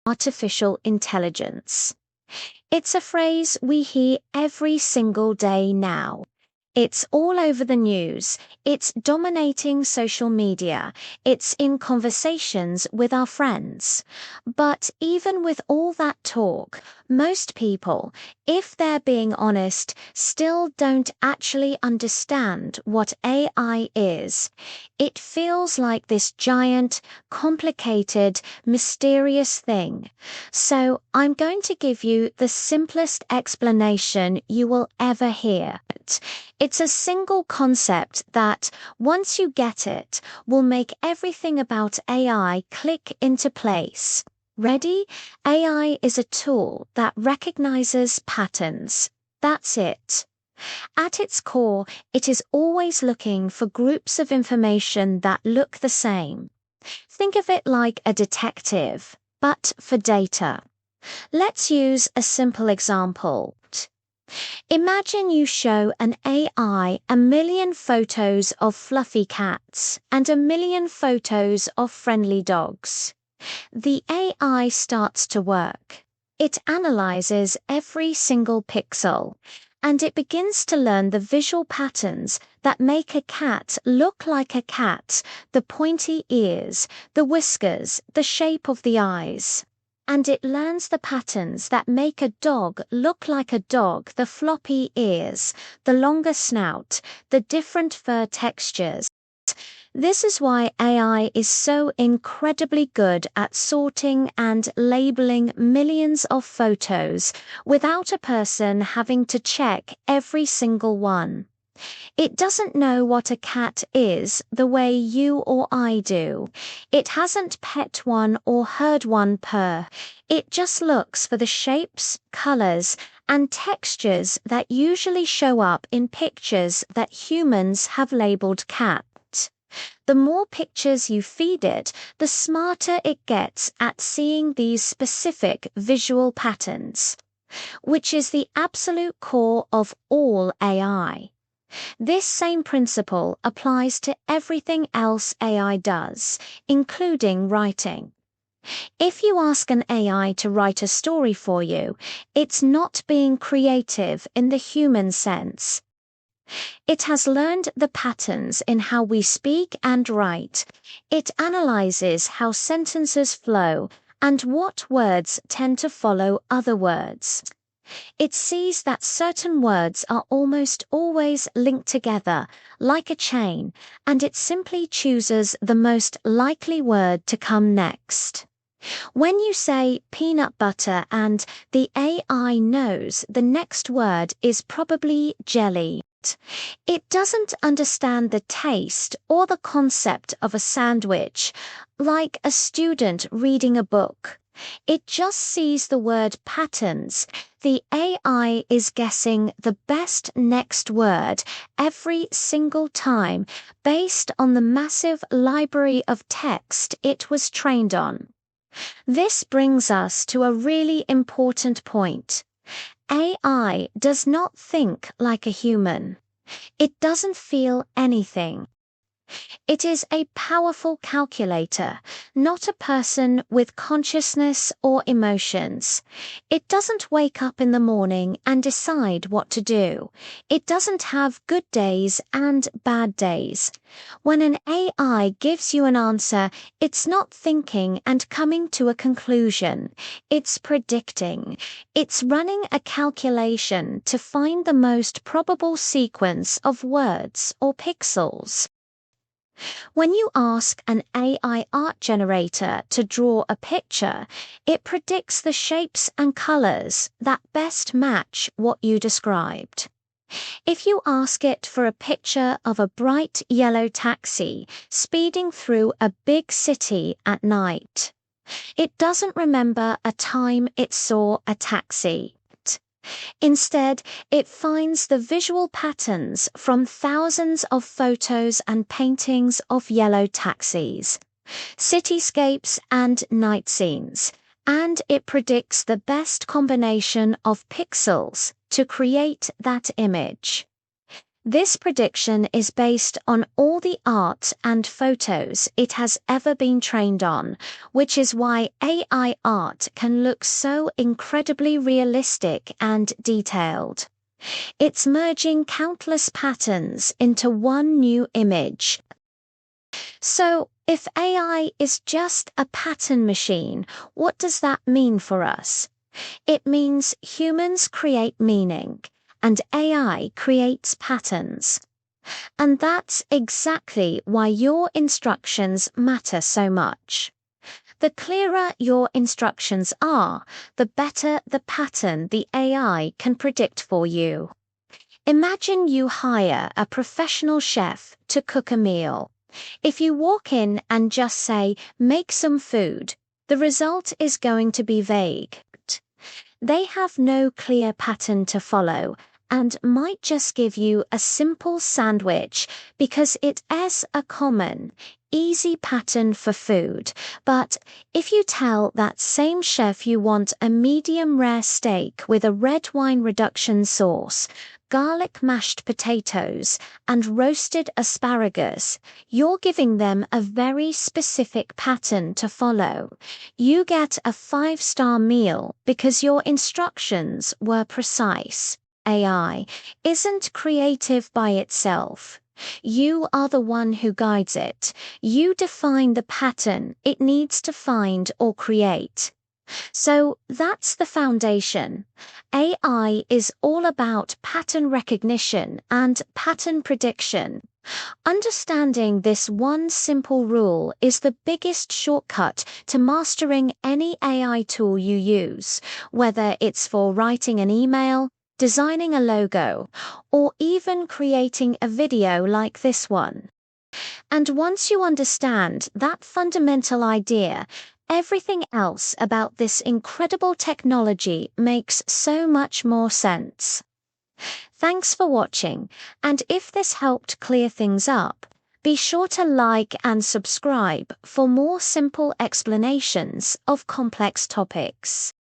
artificial intelligence. It's a phrase we hear every single day now. It's all over the news. It's dominating social media. It's in conversations with our friends. But even with all that talk, most people, if they're being honest, still don't actually understand what AI is. It feels like this giant, complicated, mysterious thing. So I'm going to give you the simplest explanation you will ever hear. It's a single concept that, once you get it, will make everything about AI click into place. Ready? AI is a tool that recognizes patterns. That's it. At its core, it is always looking for groups of information that look the same. Think of it like a detective, but for data. Let's use a simple example. Imagine you show an AI a million photos of fluffy cats and a million photos of friendly dogs. The AI starts to work. It analyzes every single pixel, and it begins to learn the visual patterns that make a cat look like a cat, the pointy ears, the whiskers, the shape of the eyes. And it learns the patterns that make a dog look like a dog, the floppy ears, the longer snout, the different fur textures. This is why AI is so incredibly good at sorting and labeling millions of photos without a person having to check every single one. It doesn't know what a cat is the way you or I do. It hasn't pet one or heard one purr. It just looks for the shapes, colors, and textures that usually show up in pictures that humans have labeled cat. The more pictures you feed it, the smarter it gets at seeing these specific visual patterns, which is the absolute core of all AI. This same principle applies to everything else AI does, including writing. If you ask an AI to write a story for you, it's not being creative in the human sense. It has learned the patterns in how we speak and write. It analyzes how sentences flow and what words tend to follow other words. It sees that certain words are almost always linked together, like a chain, and it simply chooses the most likely word to come next. When you say peanut butter and the AI knows the next word is probably jelly, it doesn't understand the taste or the concept of a sandwich, like a student reading a book. It just sees the word patterns. The AI is guessing the best next word every single time based on the massive library of text it was trained on. This brings us to a really important point. AI does not think like a human. It doesn't feel anything. It is a powerful calculator, not a person with consciousness or emotions. It doesn't wake up in the morning and decide what to do. It doesn't have good days and bad days. When an AI gives you an answer, it's not thinking and coming to a conclusion. It's predicting. It's running a calculation to find the most probable sequence of words or pixels. When you ask an AI art generator to draw a picture, it predicts the shapes and colors that best match what you described. If you ask it for a picture of a bright yellow taxi speeding through a big city at night, it doesn't remember a time it saw a taxi. Instead, it finds the visual patterns from thousands of photos and paintings of yellow taxis, cityscapes and night scenes, and it predicts the best combination of pixels to create that image. This prediction is based on all the art and photos it has ever been trained on, which is why AI art can look so incredibly realistic and detailed. It's merging countless patterns into one new image. So, if AI is just a pattern machine, what does that mean for us? It means humans create meaning, and AI creates patterns. And that's exactly why your instructions matter so much. The clearer your instructions are, the better the pattern the AI can predict for you. Imagine you hire a professional chef to cook a meal. If you walk in and just say, "Make some food," the result is going to be vague. They have no clear pattern to follow and might just give you a simple sandwich because it is a common, easy pattern for food. But if you tell that same chef you want a medium rare steak with a red wine reduction sauce, garlic mashed potatoes, and roasted asparagus, you're giving them a very specific pattern to follow. You get a 5-star meal because your instructions were precise. AI isn't creative by itself. You are the one who guides it. You define the pattern it needs to find or create. So that's the foundation. AI is all about pattern recognition and pattern prediction. Understanding this one simple rule is the biggest shortcut to mastering any AI tool you use, whether it's for writing an email, designing a logo, or even creating a video like this one. And once you understand that fundamental idea, everything else about this incredible technology makes so much more sense. Thanks for watching, and if this helped clear things up, be sure to like and subscribe for more simple explanations of complex topics.